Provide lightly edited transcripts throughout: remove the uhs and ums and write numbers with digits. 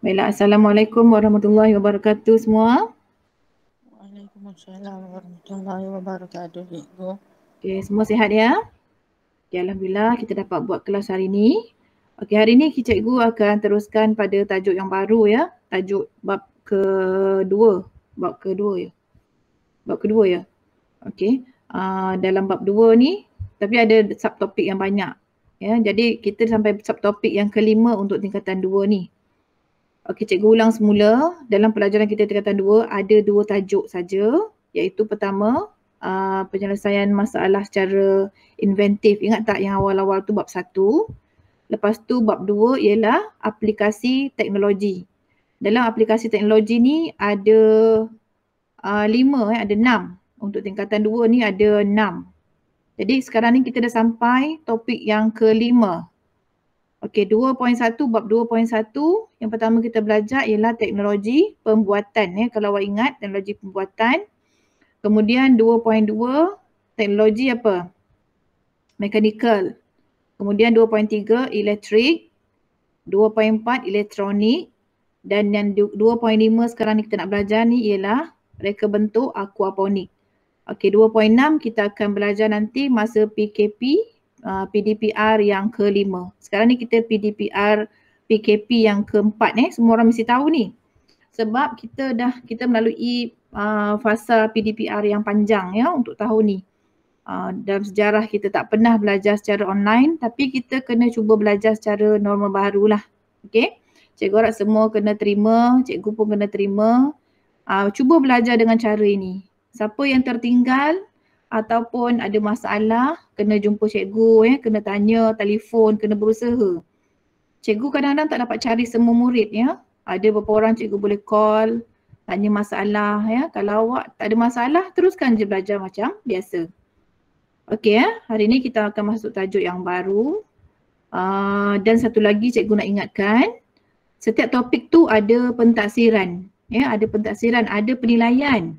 Baiklah, Assalamualaikum warahmatullahi wabarakatuh semua. Waalaikumsalam warahmatullahi wabarakatuh, Cikgu. Okey, semua sihat ya? Okay, Alhamdulillah kita dapat buat kelas hari ini. Okey, hari ini cikgu akan teruskan pada tajuk yang baru ya. Tajuk bab kedua. Bab kedua ya. Bab kedua ya. Okey. Dalam bab 2 ni tapi ada subtopik yang banyak. Ya, jadi kita sampai subtopik yang kelima untuk tingkatan 2 ni. Okey, cikgu ulang semula. Dalam pelajaran kita tingkatan 2 ada 2 tajuk saja, iaitu pertama penyelesaian masalah secara inventif. Ingat tak yang awal-awal tu bab 1. Lepas tu bab 2 ialah aplikasi teknologi. Dalam aplikasi teknologi ni ada 5, ada 6. Untuk tingkatan 2 ni ada 6. Jadi sekarang ni kita dah sampai topik yang kelima. Okey, 2.1, bab 2.1 yang pertama kita belajar ialah teknologi pembuatan ya. Kalau awak ingat teknologi pembuatan. Kemudian 2.2 teknologi apa? Mechanical. Kemudian 2.3 elektrik. 2.4 elektronik. Dan yang 2.5 sekarang ni kita nak belajar ni ialah reka bentuk aquaponik. Okey, 2.6 kita akan belajar nanti masa PKP, PDPR yang kelima. Sekarang ni kita PKP yang keempat semua orang mesti tahu ni. Sebab kita melalui fasa PDPR yang panjang ya untuk tahun ni. Dalam sejarah kita tak pernah belajar secara online, tapi kita kena cuba belajar secara norma barulah. Okey. Cikgu harap semua kena terima, cikgu pun kena terima. Cuba belajar dengan cara ini. Siapa yang tertinggal ataupun ada masalah, kena jumpa cikgu kena tanya, telefon, kena berusaha. Cikgu kadang-kadang tak dapat cari semua murid ya. Ada beberapa orang cikgu boleh call, tanya masalah ya. Kalau awak tak ada masalah, teruskan je belajar macam biasa. Okey hari ni kita akan masuk tajuk yang baru. Dan satu lagi cikgu nak ingatkan, setiap topik tu ada pentaksiran. Ya, ada pentaksiran, ada penilaian.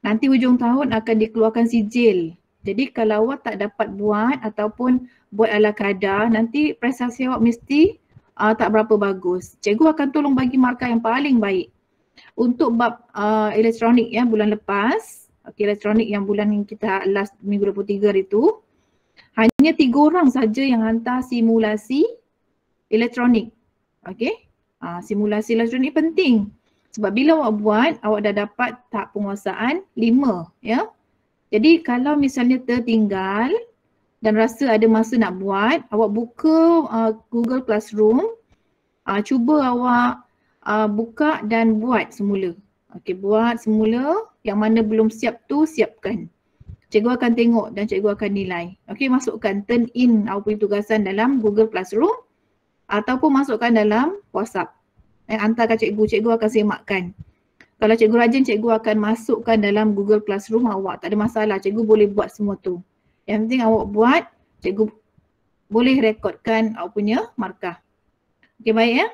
Nanti hujung tahun akan dikeluarkan sijil. Jadi kalau awak tak dapat buat ataupun buat ala kadar, nanti prestasi awak mesti tak berapa bagus. Cikgu akan tolong bagi markah yang paling baik. Untuk bab elektronik ya bulan lepas, elektronik yang bulan yang kita last minggu 23 itu, hanya 3 orang saja yang hantar simulasi elektronik. Okey. Simulasi elektronik penting. Sebab bila awak buat, awak dah dapat tahap penguasaan 5 ya. Jadi kalau misalnya tertinggal dan rasa ada masa nak buat, awak buka Google Classroom, cuba awak buka dan buat semula. Okey, buat semula, yang mana belum siap tu siapkan. Cikgu akan tengok dan cikgu akan nilai. Okey, masukkan turn in awak punya tugasan dalam Google Classroom ataupun masukkan dalam WhatsApp. Hantarkan cikgu, cikgu akan semakkan. Kalau cikgu rajin, cikgu akan masukkan dalam Google Classroom awak. Tak ada masalah, cikgu boleh buat semua tu. Yang penting awak buat, cikgu boleh rekodkan awak punya markah. Okey, baik ya.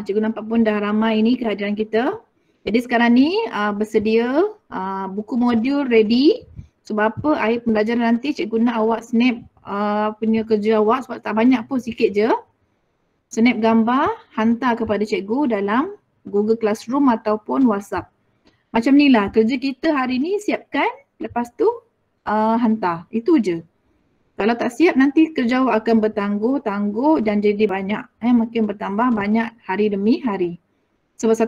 Cikgu nampak pun dah ramai ini kehadiran kita. Jadi sekarang ni bersedia, buku modul ready. Sebab apa? Akhir pembelajaran nanti cikgu nak awak snap punya kerja awak sebab tak banyak pun, sikit je. Snap gambar, hantar kepada cikgu dalam Google Classroom ataupun WhatsApp. Macam ni lah kerja kita hari ni, siapkan, lepas tu hantar. Itu je. Kalau tak siap nanti kerja awak akan bertangguh dan jadi banyak. Makin bertambah banyak hari demi hari. Sebab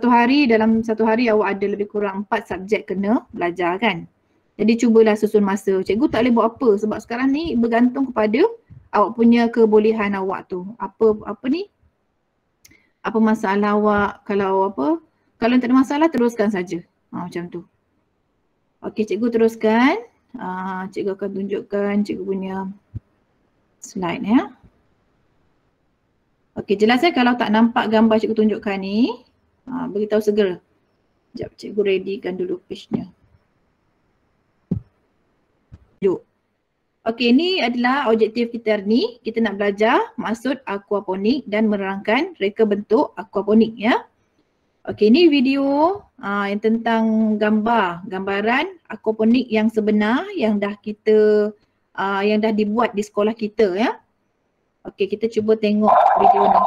dalam satu hari awak ada lebih kurang 4 subjek kena belajar kan. Jadi cubalah susun masa. Cikgu tak boleh buat apa sebab sekarang ni bergantung kepada awak punya kebolehan awak tu. Apa masalah awak, kalau tak ada masalah teruskan saja. Macam tu. Okey, cikgu teruskan. Cikgu akan tunjukkan cikgu punya slide ya. Okey, jelas kalau tak nampak gambar cikgu tunjukkan ni, beritahu segera. Sekejap, cikgu readykan dulu page-nya. Okey, ini adalah objektif kita hari ni. Kita nak belajar maksud aquaponik dan menerangkan reka bentuk aquaponik ya. Okey, ini video yang tentang gambaran aquaponik yang sebenar yang dah dibuat di sekolah kita ya. Okey, kita cuba tengok video ni.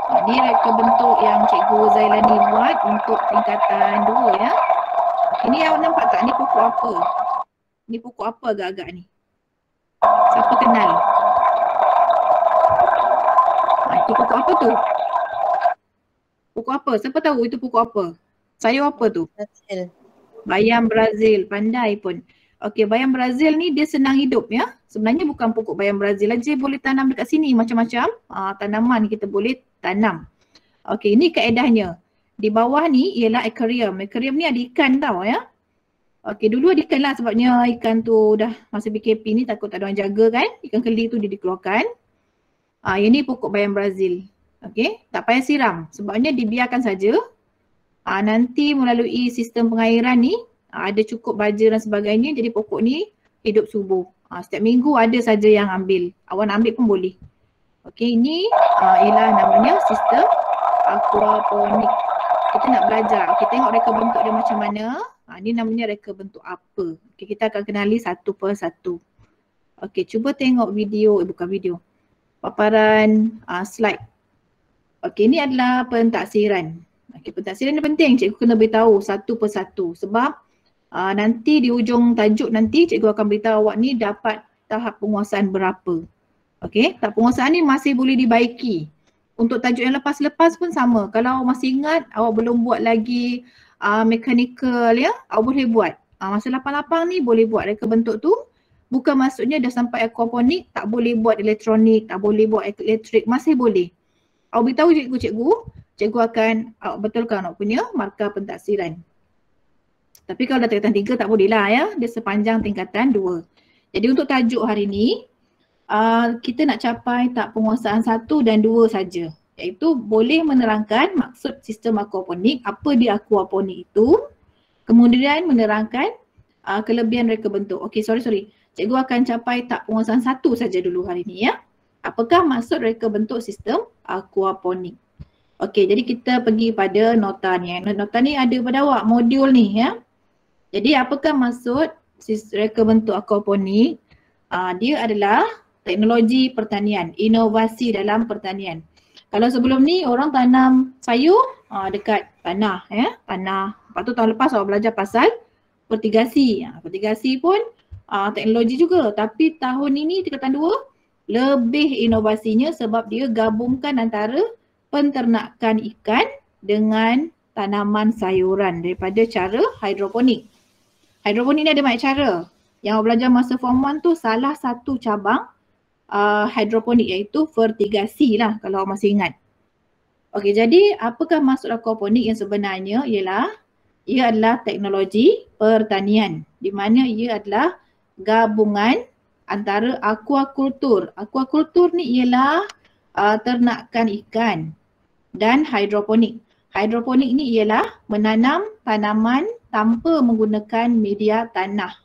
Ini reka bentuk yang Cikgu Zailani buat untuk tingkatan 2 ya. Ini awak nampak tak? Ni pokok apa? Ni pokok apa agak-agak ni? Siapa kenal? Itu pokok apa tu? Pokok apa? Siapa tahu itu pokok apa? Sayur apa tu? Brazil. Bayam Brazil. Pandai pun. Okey, bayam Brazil ni dia senang hidup ya. Sebenarnya bukan pokok bayam Brazil aja boleh tanam dekat sini, macam-macam tanaman kita boleh tanam. Okey, ini kaedahnya. Di bawah ni ialah aquarium. Aquarium ni ada ikan tau ya. Okey, dulu ada ikan lah sebabnya ikan tu dah masa BKP ni takut tak ada orang jaga kan. Ikan keli tu dia dikeluarkan. Ini pokok bayam Brazil. Okey, tak payah siram sebabnya dibiarkan saja. Nanti melalui sistem pengairan ni ada cukup baja dan sebagainya, jadi pokok ni hidup subur. Setiap minggu ada saja yang ambil. Awak nak ambil pun boleh. Okey, ini ialah namanya sistem aquaponik. Kita nak belajar. Kita tengok reka bentuk dia macam mana. Ini namanya reka bentuk apa. Okey, kita akan kenali satu persatu. Okey, cuba tengok video, bukan video. Paparan slide. Okey, ini adalah pentaksiran. Okey, pentaksiran ni penting. Cikgu kena beritahu satu persatu sebab nanti di ujung tajuk nanti cikgu akan beritahu awak ni dapat tahap penguasaan berapa. Okey, tahap penguasaan ni masih boleh dibaiki. Untuk tajuk yang lepas-lepas pun sama. Kalau awak masih ingat awak belum buat lagi mechanical ya, awak boleh buat. Masa lapang-lapang ni boleh buat reka bentuk tu. Bukan maksudnya dah sampai aquaponik tak boleh buat elektronik, tak boleh buat elektrik, masih boleh. Awak beritahu cikgu, cikgu akan awak betulkan awak punya markah pentaksiran. Tapi kalau dah tingkatan 3 tak boleh lah ya, dia sepanjang tingkatan 2. Jadi untuk tajuk hari ni, kita nak capai tahap penguasaan 1 dan 2 saja. Iaitu boleh menerangkan maksud sistem aquaponik, apa dia aquaponik itu. Kemudian menerangkan kelebihan reka bentuk. Okey, sorry. Cikgu akan capai tahap penguasaan 1 saja dulu hari ni ya. Apakah maksud reka bentuk sistem aquaponik? Okey, jadi kita pergi pada nota ni. Nota ni ada pada awak, modul ni ya. Jadi apakah maksud reka bentuk aquaponik? Dia adalah teknologi pertanian, inovasi dalam pertanian. Kalau sebelum ni orang tanam sayur dekat tanah ya, tanah. Lepas tu tahun lepas awak belajar pasal fertigasi. Fertigasi pun teknologi juga, tapi tahun ini tingkatan 2 lebih inovasinya sebab dia gabungkan antara penternakan ikan dengan tanaman sayuran daripada cara hidroponik. Hidroponik ni ada banyak cara. Yang awak belajar masa form 1 tu salah satu cabang hidroponik iaitu fertigasi lah kalau awak masih ingat. Okey, jadi apakah maksud aquaponik yang sebenarnya ialah ia adalah teknologi pertanian di mana ia adalah gabungan antara aquakultur. Aquakultur ni ialah ternakan ikan dan hidroponik. Hidroponik ni ialah menanam tanaman tanpa menggunakan media tanah.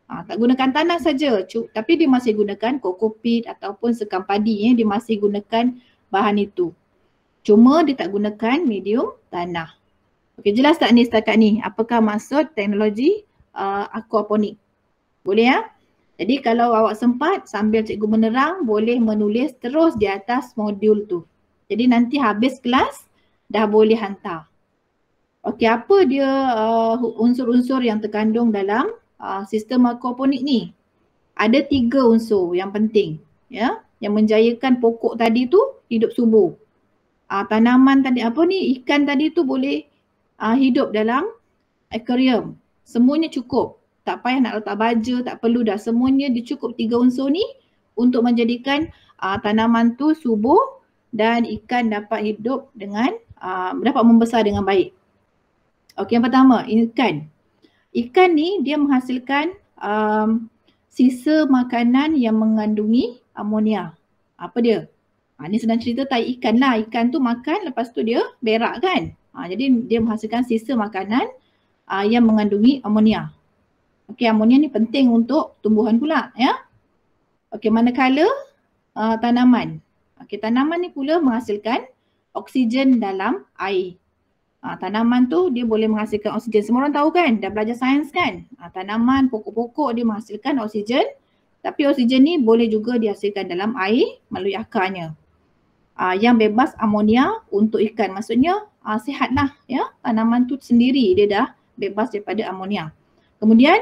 Tak gunakan tanah saja, tapi dia masih gunakan kokopit ataupun sekam padi, dia masih gunakan bahan itu. Cuma dia tak gunakan medium tanah. Okey, jelas tak ni setakat ni? Apakah maksud teknologi aquaponik? Boleh ya? Jadi kalau awak sempat sambil cikgu menerang, boleh menulis terus di atas modul tu. Jadi nanti habis kelas dah boleh hantar. Okey, apa dia unsur-unsur yang terkandung dalam sistem aquaponik ni? Ada 3 unsur yang penting ya, yang menjayakan pokok tadi tu hidup subur. Tanaman tadi ikan tadi tu boleh hidup dalam aquarium. Semuanya cukup. Tak payah nak letak baja, tak perlu dah. Semuanya dicukup 3 unsur ni untuk menjadikan tanaman tu subur dan ikan dapat hidup dengan dapat membesar dengan baik. Okey, yang pertama, ikan. Ikan ni dia menghasilkan sisa makanan yang mengandungi amonia. Apa dia? Ni sedang cerita tai ikan lah. Ikan tu makan lepas tu dia berak kan. Jadi dia menghasilkan sisa makanan yang mengandungi amonia. Okey, amonia ni penting untuk tumbuhan pula ya. Okey, manakala tanaman. Okey, tanaman ni pula menghasilkan oksigen dalam air. Tanaman tu dia boleh menghasilkan oksigen. Semua orang tahu kan, dah belajar sains kan. Tanaman, pokok-pokok dia menghasilkan oksigen. Tapi oksigen ni boleh juga dihasilkan dalam air melalui akarnya. yang bebas amonia untuk ikan. Maksudnya sihatlah ya, tanaman tu sendiri dia dah bebas daripada amonia. Kemudian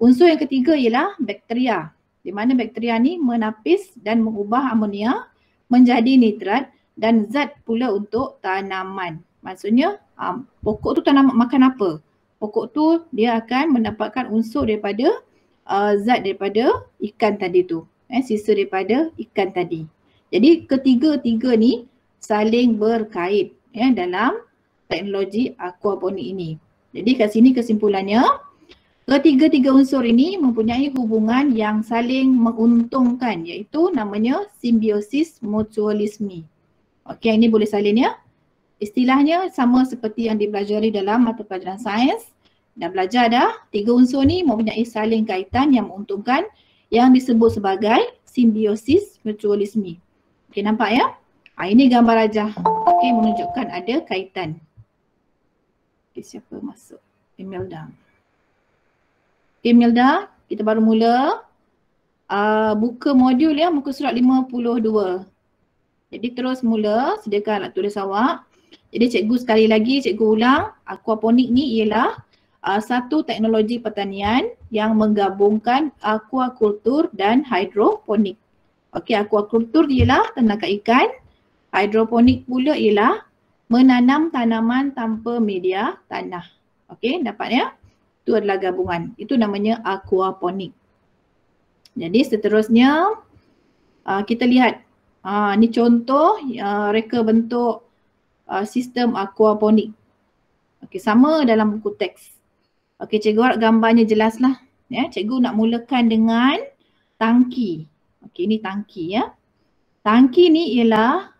unsur yang ketiga ialah bakteria, di mana bakteria ni menapis dan mengubah amonia menjadi nitrat dan zat pula untuk tanaman. Maksudnya pokok tu tanaman makan apa? Pokok tu dia akan mendapatkan unsur daripada zat daripada ikan tadi tu, sisa daripada ikan tadi. Jadi ketiga-tiga ni saling berkait dalam teknologi aquaponik ini. Jadi kat sini kesimpulannya, ketiga-tiga unsur ini mempunyai hubungan yang saling menguntungkan, iaitu namanya simbiosis mutualisme. Okey, ini boleh salin ya. Istilahnya sama seperti yang dipelajari dalam mata pelajaran sains. Dah belajar dah, tiga unsur ni mempunyai saling kaitan yang menguntungkan yang disebut sebagai simbiosis mutualisme. Okey, nampak ya? Ini gambar rajah. Okey, menunjukkan ada kaitan. Okey, siapa masuk? Imelda. Okey, Imelda, kita baru mula. Buka modul ya, muka surat 52. Jadi terus mula, sediakan alat tulis awak. Jadi cikgu sekali lagi, cikgu ulang, aquaponik ni ialah satu teknologi pertanian yang menggabungkan aquakultur dan hidroponik. Okey, aquakultur ialah ternakan ikan, hidroponik pula ialah menanam tanaman tanpa media tanah. Okey, dapat ya? Itu adalah gabungan. Itu namanya aquaponik. Jadi seterusnya kita lihat, ni contoh reka bentuk sistem aquaponik. Okey, sama dalam buku teks. Okey, cikgu harap gambarnya jelaslah. Ya, cikgu nak mulakan dengan tangki. Okey, ini tangki ya. Tangki ni ialah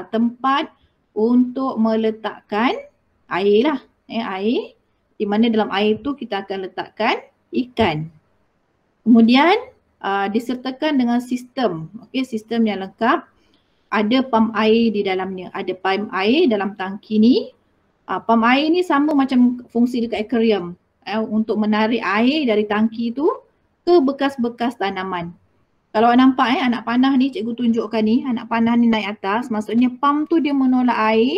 tempat untuk meletakkan air lah. Air, di mana dalam air tu kita akan letakkan ikan. Kemudian disertakan dengan sistem. Okey, sistem yang lengkap. Ada pam air di dalamnya. Ada pam air dalam tangki ni. Pam air ni sama macam fungsi dekat aquarium. Untuk menarik air dari tangki tu ke bekas-bekas tanaman. Kalau nampak anak panah ni, cikgu tunjukkan ni, anak panah ni naik atas. Maksudnya pam tu dia menolak air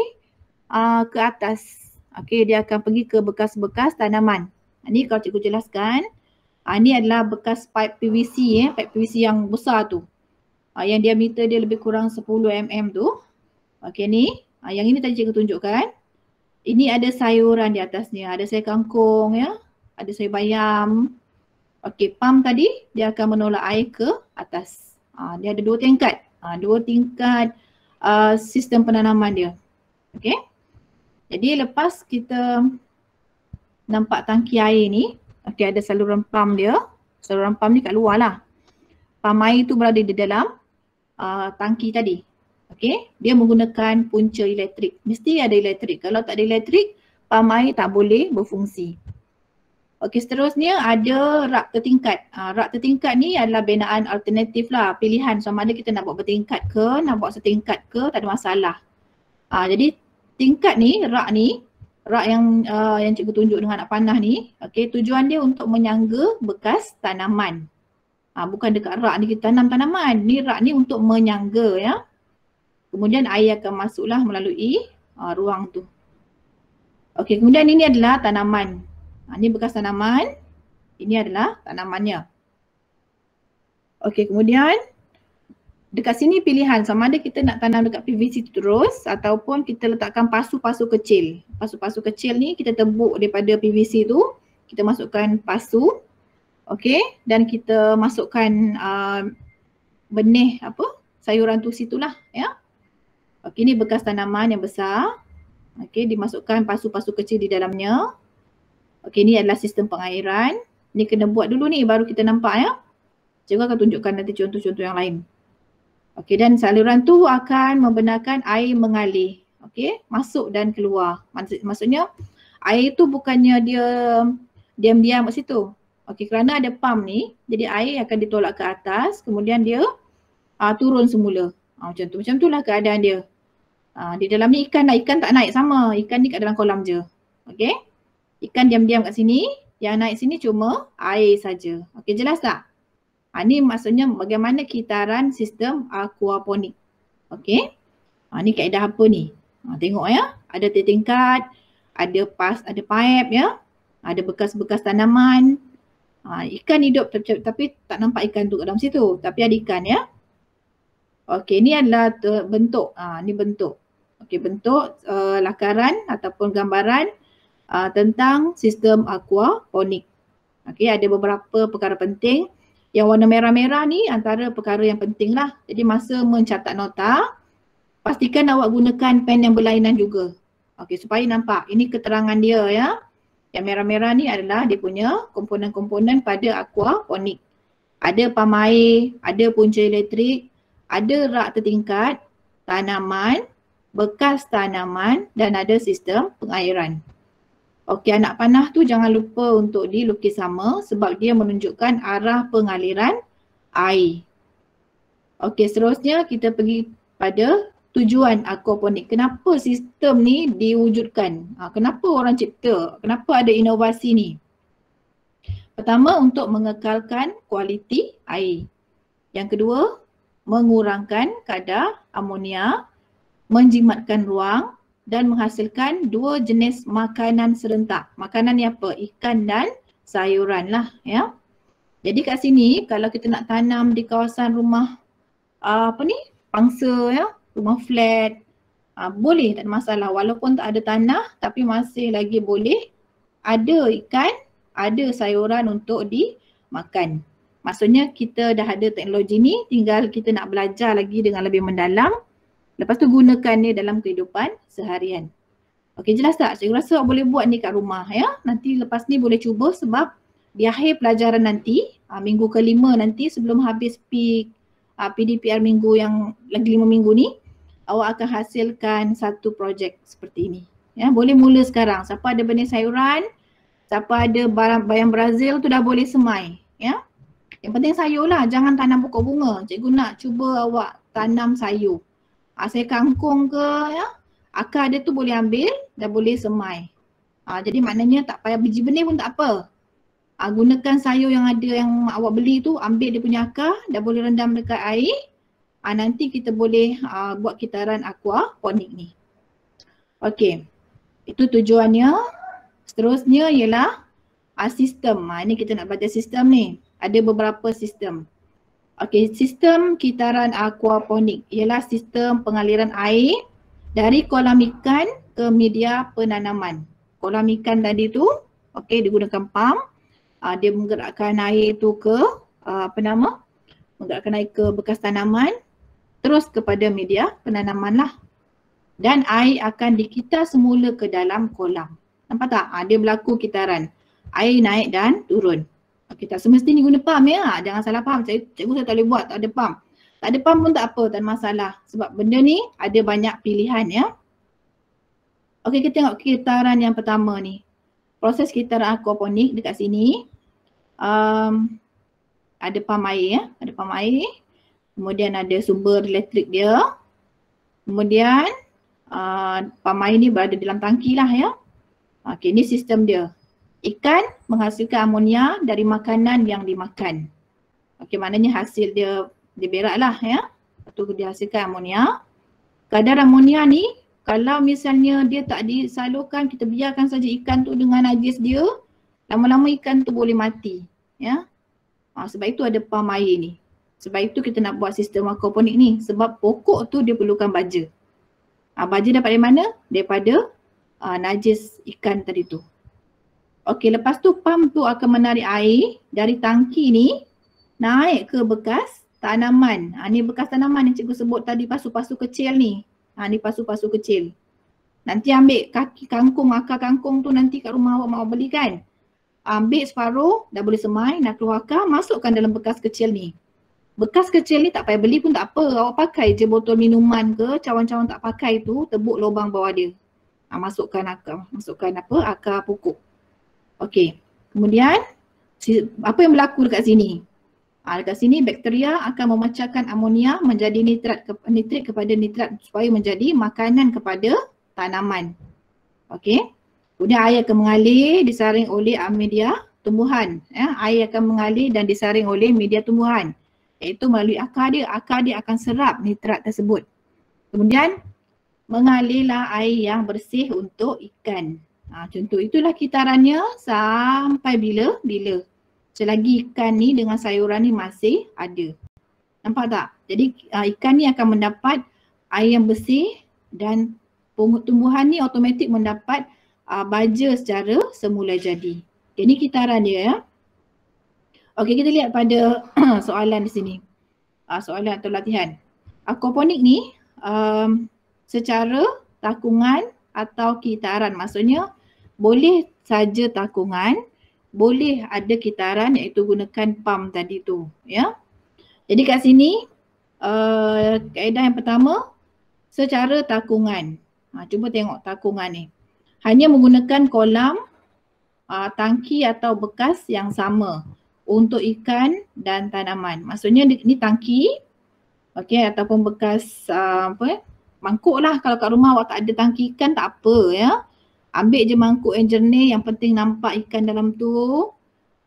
ke atas. Okey, dia akan pergi ke bekas-bekas tanaman. Ni kalau cikgu jelaskan. Ni adalah bekas pipe PVC, pipe PVC yang besar tu. Yang diameter dia lebih kurang 10 mm tu. Okey ni, yang ini tadi cikgu tunjukkan. Ini ada sayuran di atasnya, ada sayur kangkung ya, ada sayur bayam. Okey, pam tadi dia akan menolak air ke atas. Dia ada dua tingkat. Dua tingkat sistem penanaman dia. Okey. Jadi lepas kita nampak tangki air ni, okey, ada saluran pam dia. Saluran pam ni kat luar lah. Pam air tu berada di dalam tangki tadi. Okey, dia menggunakan punca elektrik. Mesti ada elektrik. Kalau tak ada elektrik, pam air tak boleh berfungsi. Okey, seterusnya ada rak tertingkat. Rak tertingkat ni adalah binaan alternatif lah. Pilihan sama ada kita nak buat bertingkat ke, nak buat setingkat ke, tak ada masalah. Jadi tingkat ni, rak yang cikgu tunjuk dengan anak panah ni, okey, tujuan dia untuk menyangga bekas tanaman. Bukan dekat rak ni kita tanam tanaman. Ni rak ni untuk menyangga ya. Kemudian air akan masuklah melalui ruang tu. Okey, kemudian ini adalah tanaman. Ini bekas tanaman. Ini adalah tanamannya. Okey, kemudian dekat sini pilihan sama ada kita nak tanam dekat PVC terus ataupun kita letakkan pasu-pasu kecil. Pasu-pasu kecil ni kita tebuk daripada PVC tu. Kita masukkan pasu. Okey, dan kita masukkan benih sayuran tu situlah ya. Okey, ni bekas tanaman yang besar. Okey, dimasukkan pasu-pasu kecil di dalamnya. Okey, ni adalah sistem pengairan. Ni kena buat dulu ni baru kita nampak ya. Cikgu akan tunjukkan nanti contoh-contoh yang lain. Okey, dan saluran tu akan membenarkan air mengalir. Okey, masuk dan keluar. Maksudnya air tu bukannya dia diam-diam kat situ. Okey, kerana ada pam ni, jadi air akan ditolak ke atas, kemudian dia turun semula. Macam tu. Macam itulah keadaan dia. Di dalam ni ikan tak naik sama. Ikan ni kat dalam kolam je. Okey. Ikan diam-diam kat sini. Yang naik sini cuma air saja. Okey, jelas tak? Ni maksudnya bagaimana kitaran sistem aquaponik. Okey. Ni kaedah apa ni? Tengok ya, ada tingkat, ada pipe ya, ada bekas-bekas tanaman. Ikan hidup tapi tak nampak ikan tu kat dalam situ, tapi ada ikan ya. Okey, ni adalah bentuk. Ni bentuk. Okey, bentuk lakaran ataupun gambaran tentang sistem aquaponik. Okey, ada beberapa perkara penting. Yang warna merah-merah ni antara perkara yang penting lah. Jadi masa mencatat nota, pastikan awak gunakan pen yang berlainan juga. Okey, supaya nampak. Ini keterangan dia ya. Yang merah-merah ni adalah dia punya komponen-komponen pada aquaponik. Ada pam air, ada punca elektrik, ada rak tertingkat, tanaman, bekas tanaman dan ada sistem pengairan. Okey, anak panah tu jangan lupa untuk dilukis sama sebab dia menunjukkan arah pengaliran air. Okey, seterusnya kita pergi pada tujuan aquaponik. Kenapa sistem ni diwujudkan? Kenapa orang cipta? Kenapa ada inovasi ni? Pertama, untuk mengekalkan kualiti air. Yang kedua, mengurangkan kadar amonia, menjimatkan ruang dan menghasilkan dua jenis makanan serentak. Makanan ni apa? Ikan dan sayuran lah ya. Jadi kat sini kalau kita nak tanam di kawasan rumah pangsa ya, rumah flat, boleh, tak ada masalah. Walaupun tak ada tanah tapi masih lagi boleh ada ikan, ada sayuran untuk dimakan. Maksudnya kita dah ada teknologi ni, tinggal kita nak belajar lagi dengan lebih mendalam. Lepas tu gunakan ni dalam kehidupan seharian. Okey, jelas tak? Cikgu rasa awak boleh buat ni kat rumah ya. Nanti lepas ni boleh cuba sebab di akhir pelajaran nanti, minggu ke-5 nanti sebelum habis PDPR minggu yang lagi 5 minggu ni, awak akan hasilkan satu projek seperti ini. Ya, boleh mula sekarang. Siapa ada benih sayuran, siapa ada bayam Brazil tu dah boleh semai. Ya. Yang penting sayur lah, jangan tanam pokok bunga. Cikgu nak cuba awak tanam sayur. Sayur kangkung ke ya, akar dia tu boleh ambil, dah boleh semai. Jadi maknanya tak payah biji benih pun tak apa. Gunakan sayur yang ada yang awak beli tu, ambil dia punya akar, dah boleh rendam dekat air. Nanti kita boleh buat kitaran aquaponik ni. Okey, itu tujuannya. Seterusnya ialah sistem. Ini kita nak belajar sistem ni. Ada beberapa sistem. Okey, sistem kitaran aquaponik ialah sistem pengaliran air dari kolam ikan ke media penanaman. Kolam ikan tadi tu, okey, digunakan pam. Dia menggerakkan air tu ke menggerakkan air ke bekas tanaman, terus kepada media penanaman lah. Dan air akan dikitar semula ke dalam kolam. Nampak tak? Dia berlaku kitaran. Air naik dan turun. Okey, tak semestinya guna pam ya. Jangan salah faham. Cikgu saya tak boleh buat, tak ada pam. Tak ada pam pun tak apa, tak ada masalah. Sebab benda ni ada banyak pilihan ya. Okey, kita tengok kitaran yang pertama ni. Proses kitaran aquaponik dekat sini. Ada pam air ya. Ada pam air. Kemudian ada sumber elektrik dia. Kemudian pam air ni berada dalam tangki lah ya. Okey, ni sistem dia. Ikan menghasilkan amonia dari makanan yang dimakan. Okey, maknanya hasil dia berak lah ya. Lepas tu dia hasilkan amonia. Kadar amonia ni kalau misalnya dia tak disalurkan, kita biarkan saja ikan tu dengan najis dia, lama-lama ikan tu boleh mati ya. Sebab itu ada pam air ni. Sebab itu kita nak buat sistem aquaponik ni. Sebab pokok tu dia perlukan baja. Baja dapat dari mana? Daripada najis ikan tadi tu. Okey, lepas tu pam tu akan menarik air dari tangki ni naik ke bekas tanaman. Ni bekas tanaman yang cikgu sebut tadi, pasu-pasu kecil ni. Ni pasu-pasu kecil. Nanti ambil kaki kangkung, akar kangkung tu nanti kat rumah awak mau beli kan. Ambil separuh, dah boleh semai, nak keluar akar, masukkan dalam bekas kecil ni. Bekas kecil ni tak payah beli pun tak apa. Awak pakai je botol minuman ke, cawan-cawan tak pakai tu, tebuk lubang bawah dia. Masukkan akar pokok. Okey, kemudian apa yang berlaku dekat sini? Dekat sini bakteria akan memecahkan amonia menjadi nitrat kepada nitrat supaya menjadi makanan kepada tanaman. Okey, kemudian air akan mengalir disaring oleh media tumbuhan. Air akan mengalir dan disaring oleh media tumbuhan, iaitu melalui akar dia akan serap nitrat tersebut. Kemudian mengalirlah air yang bersih untuk ikan. Contoh itulah kitarannya sampai bila? Selagi ikan ni dengan sayuran ni masih ada. Nampak tak? Jadi ikan ni akan mendapat air yang bersih dan tumbuhan ni automatik mendapat baja secara semula jadi. Ini kitaran dia ya. Okey, kita lihat pada soalan di sini. Soalan atau latihan. Aquaponik ni secara takungan atau kitaran. Maksudnya boleh saja takungan, boleh ada kitaran iaitu gunakan pump tadi tu ya. Jadi kat sini kaedah yang pertama secara takungan. Cuba tengok takungan ni. Hanya menggunakan kolam, tangki atau bekas yang sama untuk ikan dan tanaman. Maksudnya ni tangki, okey, ataupun bekas mangkuk lah. Kalau kat rumah awak tak ada tangki ikan tak apa ya. Ambil je mangkuk yang jernih, yang penting nampak ikan dalam tu.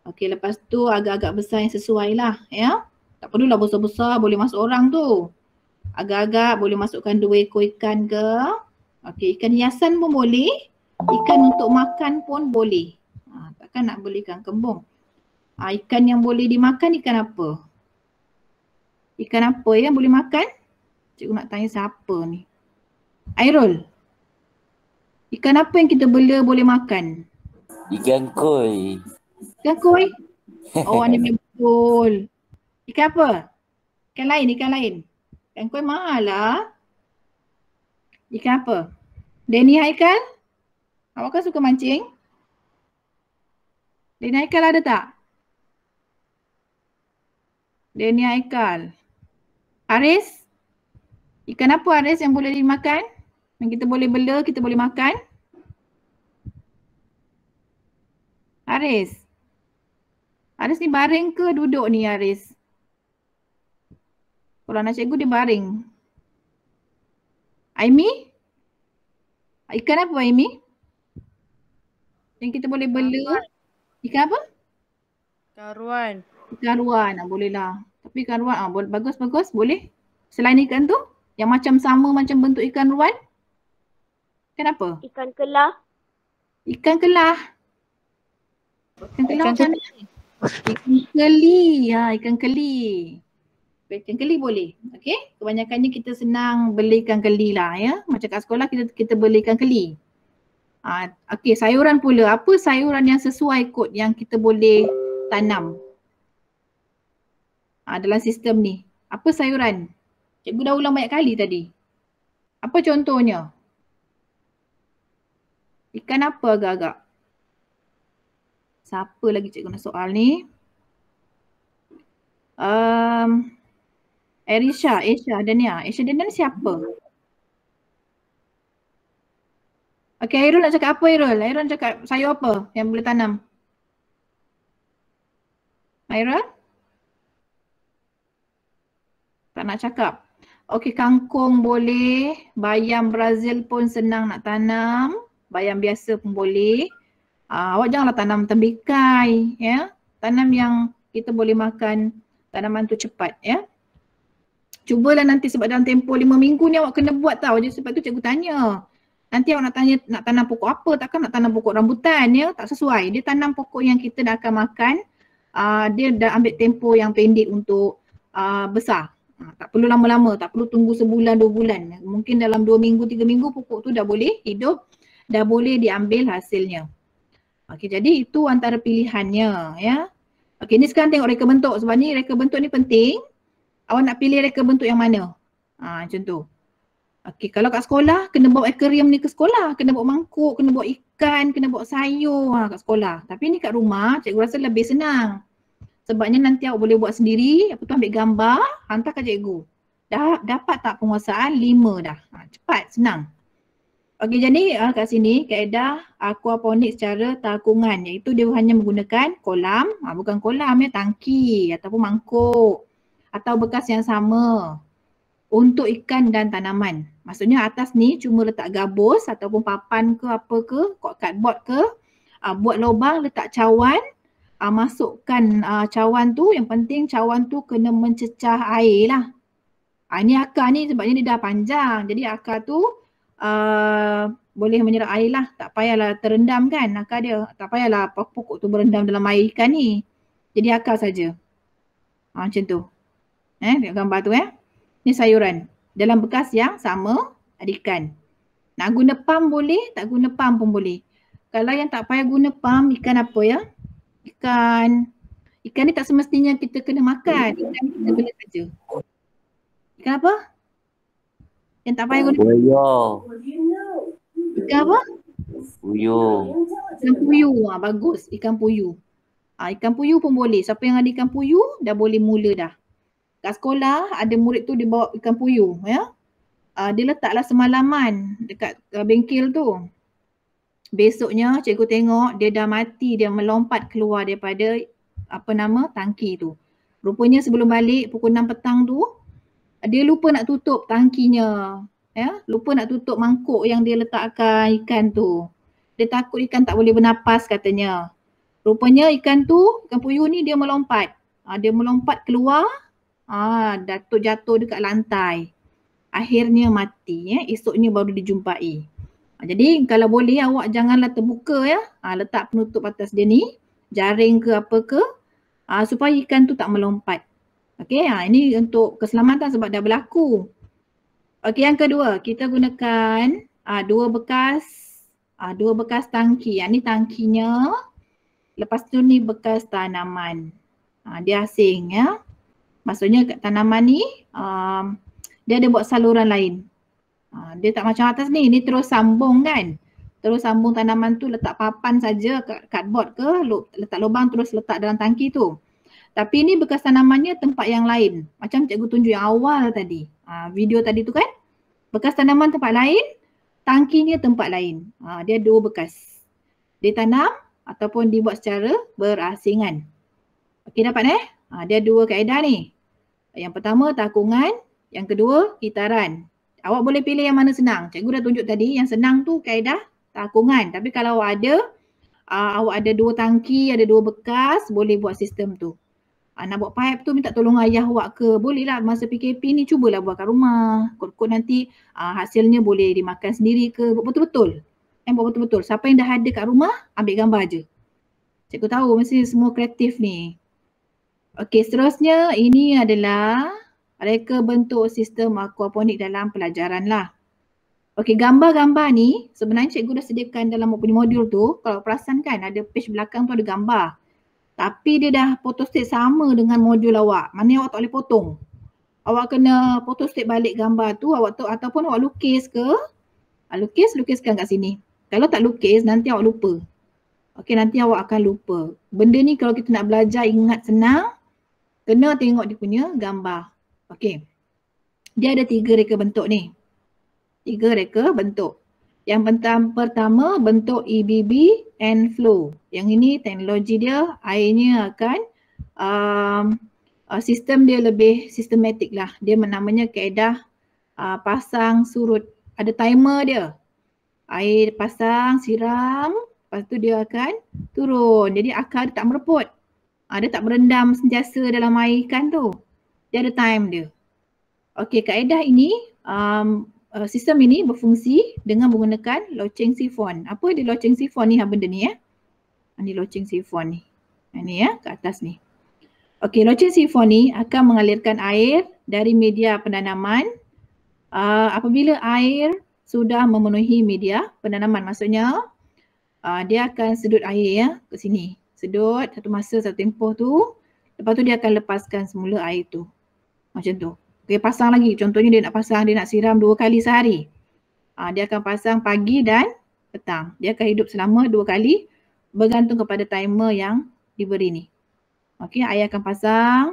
Okey, lepas tu agak-agak besar yang sesuai lah ya. Tak perlulah besar-besar, boleh masuk orang tu. Agak-agak boleh masukkan 2 ekor ikan ke. Okey, ikan hiasan pun boleh. Ikan untuk makan pun boleh. Takkan nak beli ikan kembung. Ikan yang boleh dimakan ikan apa? Ikan apa yang boleh makan? Cikgu nak tanya siapa ni? Airul. Ikan apa yang kita bela boleh makan? Ikan koi. Ikan koi? Oh, ni betul. Ikan apa? Ikan lain. Ikan koi mahal lah. Ikan apa? Denny Haikal? Awak kan suka mancing? Denny Haikal ada tak? Denny Haikal. Haris? Ikan apa Haris yang boleh dimakan? Yang kita boleh bela, kita boleh makan? Haris? Haris ni baring ke duduk ni Haris? Kalau anak cikgu dia baring. Aimi? Ikan apa Aimi? Yang kita boleh bela? Ikan apa? Karuan. Ikan ruan, boleh lah. Tapi ikan ruan, bagus, boleh. Selain ikan tu, yang macam sama macam bentuk ikan ruan? Ikan apa? Ikan kelah. Ikan kelah. Ikan kelah macam mana? Ikan keli. Ikan keli. Ikan keli boleh. Okey. Kebanyakannya kita senang beli ikan keli lah ya. Macam kat sekolah kita beli ikan keli. Okey, sayuran pula. Apa sayuran yang sesuai kod yang kita boleh tanam? Dalam sistem ni. Apa sayuran? Cikgu dah ulang banyak kali tadi. Apa contohnya? Ikan apa agak-agak? Siapa lagi cikgu nak soal ni? Aisyah Dania. Aisyah Dania ni siapa? Okey, Airul nak cakap apa Airul? Airul nak cakap sayur apa yang boleh tanam? Airul? Tak nak cakap. Okey, kangkung boleh. Bayam Brazil pun senang nak tanam. Bayam biasa pun boleh. Awak janganlah tanam tembikai ya. Tanam yang kita boleh makan tanaman tu cepat ya. Cubalah nanti sebab dalam tempoh 5 minggu ni awak kena buat tau. Jadi sebab tu cikgu tanya. Nanti awak nak tanya nak tanam pokok apa, takkan nak tanam pokok rambutan ya. Tak sesuai. Dia tanam pokok yang kita dah akan makan. Dia dah ambil tempoh yang pendek untuk besar. Tak perlu lama-lama, tak perlu tunggu sebulan, 2 bulan. Mungkin dalam 2 minggu, 3 minggu pokok tu dah boleh hidup, dah boleh diambil hasilnya. Okey, jadi itu antara pilihannya ya. Okey, ni sekarang tengok reka bentuk. Sebab ni reka bentuk ni penting. Awak nak pilih reka bentuk yang mana? Macam tu. Okey, kalau kat sekolah kena bawa aquarium ni ke sekolah, kena bawa mangkuk, kena bawa ikan, kena bawa sayur kat sekolah. Tapi ni kat rumah cikgu rasa lebih senang. Sebabnya nanti awak boleh buat sendiri, apa tu ambil gambar, hantar ke cikgu. Dah dapat tak penguasaan? 5 dah. Cepat, senang. Okey, jadi kat sini kaedah aquaponik secara takungan, iaitu dia hanya menggunakan kolam, bukan kolam ya, tangki ataupun mangkuk atau bekas yang sama untuk ikan dan tanaman. Maksudnya atas ni cuma letak gabus ataupun papan ke apa ke, cardboard ke, buat lubang, letak cawan, masukkan cawan tu, yang penting cawan tu kena mencecah air lah. Ini akar ni sebabnya dia dah panjang, jadi akar tu boleh menyerap air lah, tak payahlah terendam kan akar dia, tak payahlah pokok tu berendam dalam air ikan ni. Jadi akar saja. Macam tu. Tengok gambar tu Ni sayuran. Dalam bekas yang sama ada ikan. Nak guna pam boleh, tak guna pam pun boleh. Kalau yang tak payah guna pam, ikan apa ya? Ikan ni tak semestinya kita kena makan. Ikan ni kita beli saja. Ikan apa? Yang tak payah guna Puyuh. ikan apa? Puyuh. Ikan puyuh. Bagus. Ikan puyuh. Ikan puyuh pun boleh. Siapa yang ada ikan puyuh dah boleh mula dah. Kat sekolah ada murid tu dia bawa ikan puyuh ya. Dia letaklah semalaman dekat bengkel tu. Besoknya cikgu tengok dia dah mati, dia melompat keluar daripada tangki tu. Rupanya sebelum balik pukul 6 petang tu dia lupa nak tutup tangkinya. Lupa nak tutup mangkuk yang dia letakkan ikan tu. Dia takut ikan tak boleh bernapas katanya. Rupanya ikan puyuh ni dia melompat. Dia melompat keluar, datuk jatuh dekat lantai. Akhirnya mati esoknya baru dijumpai. Jadi kalau boleh awak janganlah terbuka letak penutup atas dia ni, jaring ke apa ke, supaya ikan tu tak melompat. Okey, ini untuk keselamatan sebab dah berlaku. Okey, yang kedua, kita gunakan dua bekas tangki. Ni tangkinya. Lepas tu ni bekas tanaman. Dia asing Maksudnya kat tanaman ni dia ada buat saluran lain. Dia tak macam atas ni terus sambung kan. Terus sambung tanaman tu, letak papan saja, cardboard ke, letak lubang terus letak dalam tangki tu. Tapi ni bekas tanamannya tempat yang lain. Macam cikgu tunjuk yang awal tadi. Video tadi tu kan. Bekas tanaman tempat lain, tangkinya tempat lain. Dia dua bekas. Ditanam ataupun dibuat secara berasingan. Okey, dapat dia dua kaedah ni. Yang pertama takungan, yang kedua kitaran. Awak boleh pilih yang mana senang. Cikgu dah tunjuk tadi yang senang tu kaedah takungan. Tapi kalau awak ada dua tangki, ada dua bekas, boleh buat sistem tu. Nak buat pipe tu minta tolong ayah awak ke, bolehlah masa PKP ni cubalah buat kat rumah. Kot-kot nanti hasilnya boleh dimakan sendiri ke, buat betul-betul. Buat betul-betul. Siapa yang dah ada kat rumah, ambil gambar je. Cikgu tahu mesti semua kreatif ni. Okey, seterusnya ini adalah reka bentuk sistem aquaponik dalam pelajaran lah. Okey, gambar-gambar ni sebenarnya cikgu dah sediakan dalam modul tu. Kalau perasan kan ada page belakang tu ada gambar. Tapi dia dah photostat sama dengan modul awak. Maknanya awak tak boleh potong. Awak kena photostat balik gambar tu ataupun awak lukis ke. Lukiskan kat sini. Kalau tak lukis nanti awak lupa. Okey, nanti awak akan lupa. Benda ni kalau kita nak belajar ingat senang, kena tengok dia punya gambar. Okey. Dia ada 3 reka bentuk ni. 3 reka bentuk. Yang pertama bentuk EBB and flow. Yang ini teknologi dia, airnya akan sistem dia lebih sistematik lah. Dia namanya kaedah pasang surut. Ada timer dia. Air pasang, siram, lepas tu dia akan turun. Jadi akar dia tak mereput. Dia tak berendam sentiasa dalam air ikan tu. Dia ada time dia. Okey, kaedah ini sistem ini berfungsi dengan menggunakan loceng sifon. Apa dia loceng sifon ni benda ni Ni loceng sifon ni. Ni kat atas ni. Okey, loceng sifon ni akan mengalirkan air dari media penanaman. Apabila air sudah memenuhi media penanaman, maksudnya dia akan sedut air ke sini. Sedut satu masa satu tempoh tu. Lepas tu dia akan lepaskan semula air tu. Macam tu. Okay, pasang lagi. Contohnya dia nak siram 2 kali sehari. Dia akan pasang pagi dan petang. Dia akan hidup selama 2 kali bergantung kepada timer yang diberi ni. Okey, air akan pasang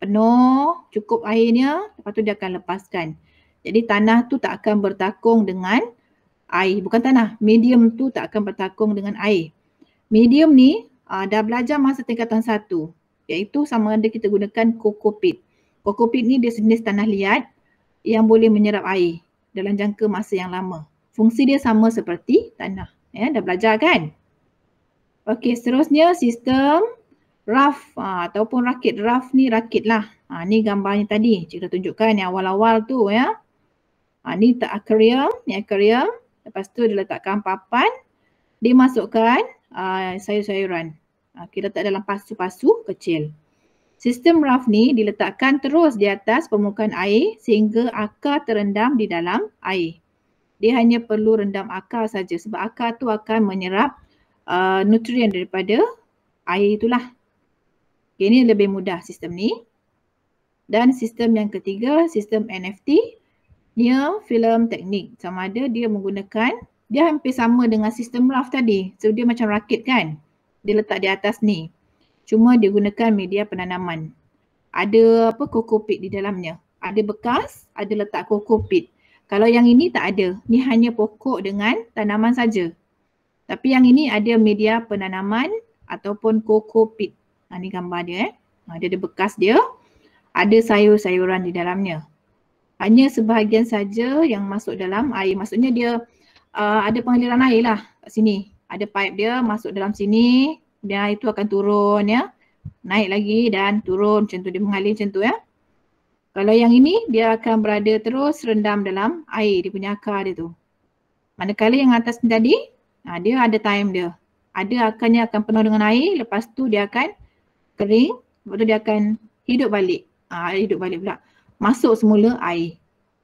penuh, cukup airnya, lepas tu dia akan lepaskan. Jadi tanah tu tak akan bertakung dengan air. Bukan tanah, medium tu tak akan bertakung dengan air. Medium ni dah belajar masa tingkatan 1, iaitu sama ada kita gunakan kokopit. Kokopit ni dia jenis tanah liat yang boleh menyerap air dalam jangka masa yang lama. Fungsi dia sama seperti tanah. Dah belajar kan? Okey, seterusnya sistem raft ataupun rakit. Raft ni rakit lah. Ni gambarnya tadi. Cikgu tunjukkan yang awal-awal tu Ni tak aquarium, ni aquarium. Lepas tu dia letakkan papan, dia masukkan sayur-sayuran. Kita letak dalam pasu-pasu kecil. Sistem raft ni diletakkan terus di atas permukaan air sehingga akar terendam di dalam air. Dia hanya perlu rendam akar saja sebab akar tu akan menyerap nutrien daripada air itulah. Okay, ini lebih mudah sistem ni. Dan sistem yang ketiga, sistem NFT, near film teknik. Sama ada dia menggunakan, dia hampir sama dengan sistem raft tadi. So dia macam rakit kan. Dia letak di atas ni. Cuma dia gunakan media penanaman. Ada kokopit di dalamnya. Ada bekas, ada letak kokopit. Kalau yang ini tak ada. Ni hanya pokok dengan tanaman saja. Tapi yang ini ada media penanaman ataupun kokopit. Ni gambar dia Dia ada bekas dia. Ada sayur-sayuran di dalamnya. Hanya sebahagian saja yang masuk dalam air. Maksudnya dia ada pengaliran air lah kat sini. Ada pipe dia masuk dalam sini. Dan itu akan turun naik lagi dan turun macam tu, dia mengalir macam tu Kalau yang ini dia akan berada terus rendam dalam air, dia punya akar dia tu. Manakala yang atas ni tadi, dia ada time dia. Ada akarnya akan penuh dengan air, lepas tu dia akan kering, lepas tu dia akan hidup balik. Hidup balik pula. Masuk semula air.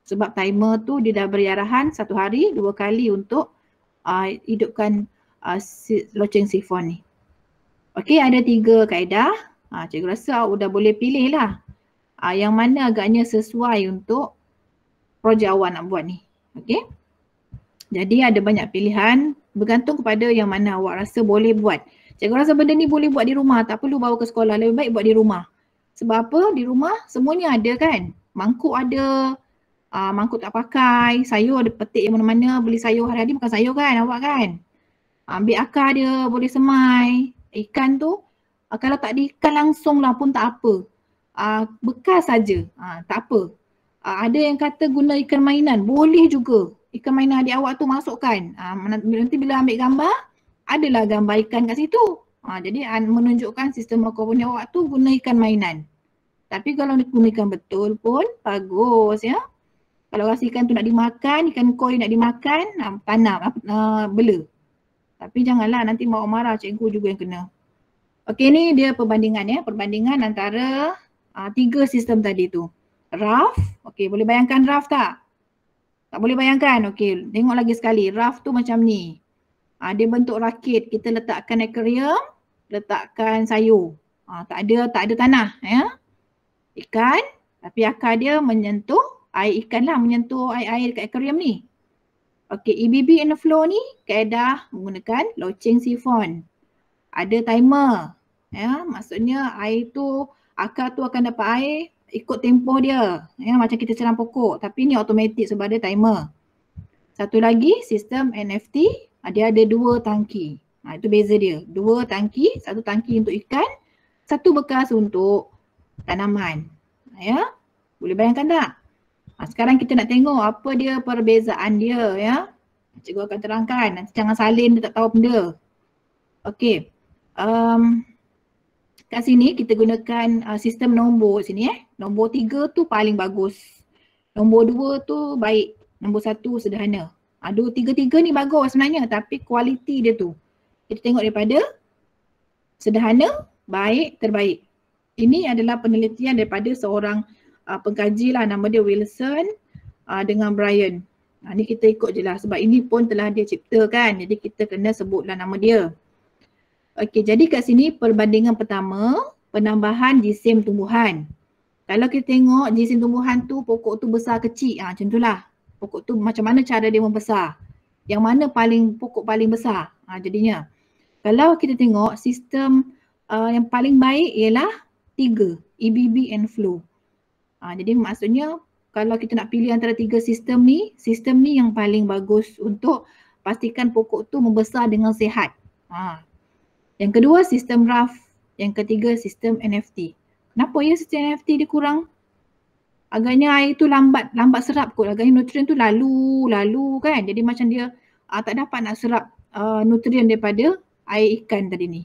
Sebab timer tu dia dah beri arahan 1 hari 2 kali untuk hidupkan loceng sifon ni. Okey, ada 3 kaedah. Cikgu rasa dah boleh pilih lah. Yang mana agaknya sesuai untuk projek awak nak buat ni. Okey. Jadi ada banyak pilihan bergantung kepada yang mana awak rasa boleh buat. Cikgu rasa benda ni boleh buat di rumah. Tak perlu bawa ke sekolah. Lebih baik buat di rumah. Sebab apa? Di rumah semuanya ada kan. Mangkuk ada. Mangkuk tak pakai. Sayur ada petik mana-mana. Beli sayur hari-hari makan sayur kan awak kan. Ambil akar dia boleh semai. Ikan tu kalau tak ada ikan langsung lah pun tak apa. Bekas saja. Tak apa. Ada yang kata guna ikan mainan. Boleh juga. Ikan mainan adik awak tu masukkan. Nanti bila ambil gambar, adalah gambar ikan kat situ. Jadi menunjukkan sistem aquaponik awak tu guna ikan mainan. Tapi kalau guna ikan betul pun bagus Kalau rasa ikan tu nak dimakan, ikan koi nak dimakan, tanam, bela. Tapi janganlah nanti mak marah, cikgu juga yang kena. Okey, ni dia perbandingan perbandingan antara 3 sistem tadi tu. Raft, okey, boleh bayangkan raft tak? Tak boleh bayangkan? Okey, tengok lagi sekali. Raft tu macam ni. Dia bentuk rakit, kita letakkan aquarium, letakkan sayur. Tak ada tanah ikan, tapi akar dia menyentuh air ikan lah, menyentuh air dekat aquarium ni. Okey, EBB in the flow ni kaedah menggunakan loceng sifon. Ada timer. Maksudnya air tu, akar tu akan dapat air ikut tempoh dia. Macam kita siram pokok. Tapi ni automatik sebab ada timer. Satu lagi sistem NFT, dia ada 2 tangki. Itu beza dia. 2 tangki, 1 tangki untuk ikan, 1 bekas untuk tanaman. Boleh bayangkan tak? Sekarang kita nak tengok apa dia perbezaan dia Cikgu akan terangkan. Nanti jangan salin dia tak tahu benda. Okey. Kat sini kita gunakan sistem nombor sini Nombor 3 tu paling bagus. Nombor 2 tu baik. Nombor 1 sederhana. 3 ni bagus sebenarnya tapi kualiti dia tu. Kita tengok daripada sederhana, baik, terbaik. Ini adalah penelitian daripada seorang pengkaji lah, nama dia Wilson dengan Brian. Ni kita ikut je lah sebab ini pun telah dia ciptakan. Jadi kita kena sebutlah nama dia. Okey, jadi kat sini perbandingan pertama, penambahan jisim tumbuhan. Kalau kita tengok jisim tumbuhan tu, pokok tu besar kecil. Macam tu lah. Pokok tu macam mana cara dia membesar. Yang mana pokok paling besar. Jadinya. Kalau kita tengok sistem yang paling baik ialah 3, EBB and flow. Jadi maksudnya kalau kita nak pilih antara 3 sistem ni yang paling bagus untuk pastikan pokok tu membesar dengan sihat. Yang kedua sistem raft, yang ketiga sistem NFT. Kenapa sistem NFT dia kurang? Agaknya air tu lambat serap kot. Agaknya nutrien tu lalu kan. Jadi macam dia tak dapat nak serap nutrien daripada air ikan tadi ni.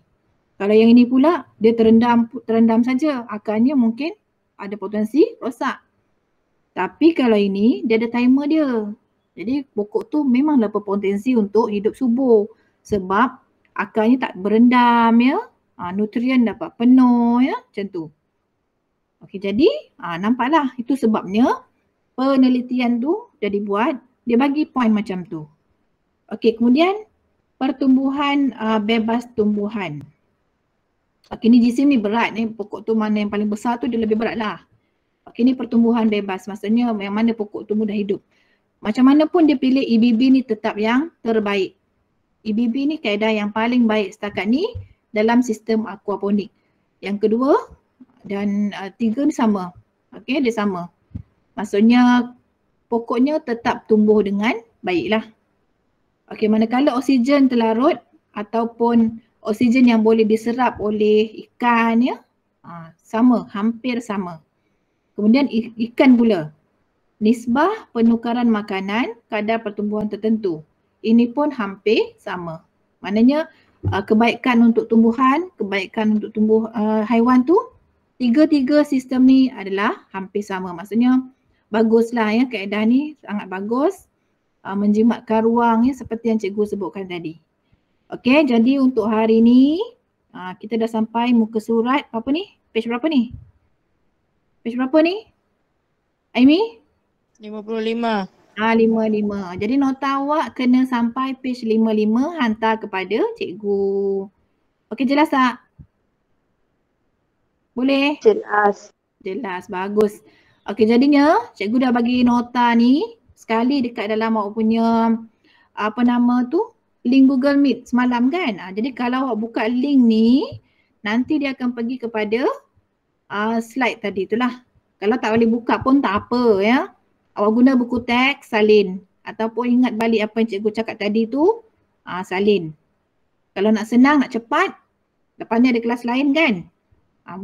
Kalau yang ini pula dia terendam saja. Akarnya mungkin ada potensi rosak. Tapi kalau ini dia ada timer dia. Jadi pokok tu memanglah berpotensi untuk hidup subur sebab akarnya tak berendam ya. Nutrien dapat penuh ya, macam tu. Okey, jadi nampaklah itu sebabnya penelitian tu dah dibuat, dia bagi point macam tu. Okey, kemudian pertumbuhan bebas tumbuhan. Okey, ni jisim ni berat ni, pokok tu mana yang paling besar tu dia lebih berat lah. Okey, ni pertumbuhan bebas, maksudnya yang mana pokok tu mudah hidup. Macam mana pun dia pilih EBB ni tetap yang terbaik. EBB ni kaedah yang paling baik setakat ni dalam sistem aquaponik. Yang kedua dan tiga ni sama. Okey, dia sama. Maksudnya pokoknya tetap tumbuh dengan baiklah. Okey, manakala oksigen terlarut ataupun oksigen yang boleh diserap oleh ikan ya, sama, hampir sama. Kemudian ikan pula, nisbah penukaran makanan kadar pertumbuhan tertentu. Ini pun hampir sama. Maknanya kebaikan untuk tumbuhan, kebaikan untuk tumbuh haiwan tu, tiga-tiga sistem ni adalah hampir sama. Maksudnya baguslah ya, kaedah ni sangat bagus. Menjimatkan ruang ya, seperti yang cikgu sebutkan tadi. Okey, jadi untuk hari ni kita dah sampai muka surat apa ni? Page berapa ni? Page berapa ni? Aimi? 55. 55. Jadi nota awak kena sampai page 55 hantar kepada cikgu. Okey, jelas tak? Boleh? Jelas. Jelas, bagus. Okey, jadinya cikgu dah bagi nota ni sekali dekat dalam awak punya apa nama tu, link Google Meet semalam kan. Jadi kalau awak buka link ni, nanti dia akan pergi kepada slide tadi itulah. Kalau tak boleh buka pun tak apa ya. Awak guna buku teks, salin. Ataupun ingat balik apa yang cikgu cakap tadi tu, salin. Kalau nak senang, nak cepat, lepas ni ada kelas lain kan.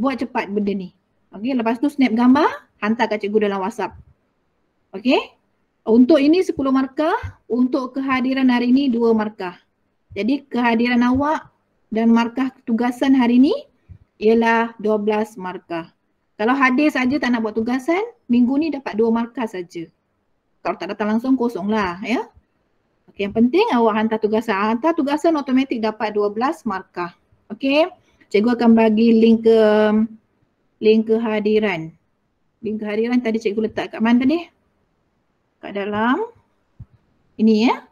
Buat cepat benda ni. Okey, lepas tu snap gambar, hantar kat cikgu dalam WhatsApp. Okey. Untuk ini 10 markah, untuk kehadiran hari ini 2 markah. Jadi kehadiran awak dan markah tugasan hari ini ialah 12 markah. Kalau hadir saja tak nak buat tugasan, minggu ni dapat 2 markah saja. Kalau tak datang langsung kosong lah ya. Okey, yang penting awak hantar tugasan. Hantar tugasan automatik dapat 12 markah. Okey, cikgu akan bagi link kehadiran. Link kehadiran tadi cikgu letak kat mana tadi? Kat dalam ini ya.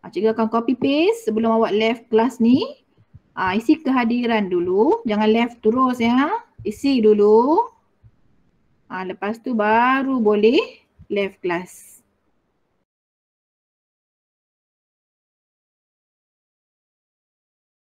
Cikgu akan copy paste sebelum awak left kelas ni. Isi kehadiran dulu, jangan left terus ya. Isi dulu. Lepas tu baru boleh left kelas.